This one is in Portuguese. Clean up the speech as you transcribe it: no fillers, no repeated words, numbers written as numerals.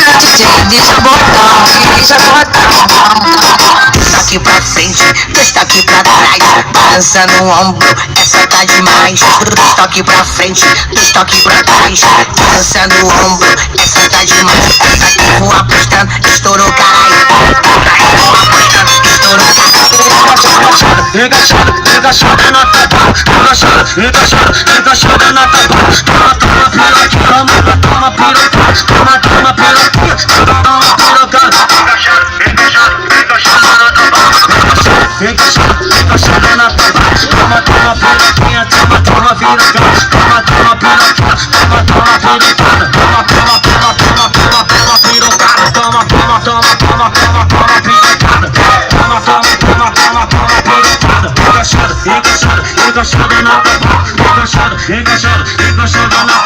encaixada na tabaco, encaixada na tabaco. Daqui pra frente, dois toques pra trás, balança no ombro, essa tá demais. Dois toques pra frente, dois toques pra trás, balança no ombro, essa tá demais. Essa aqui vou apostando, estourou caralho. Vou apostando, estourou caralho. Encaixada na tabaco, encaixada na tabaco. Toma piroca, toma piroca. Encaixada na tabaco, toma piroquinha, toma piroca, toma pirocada, encaixada na tabaco, encaixada na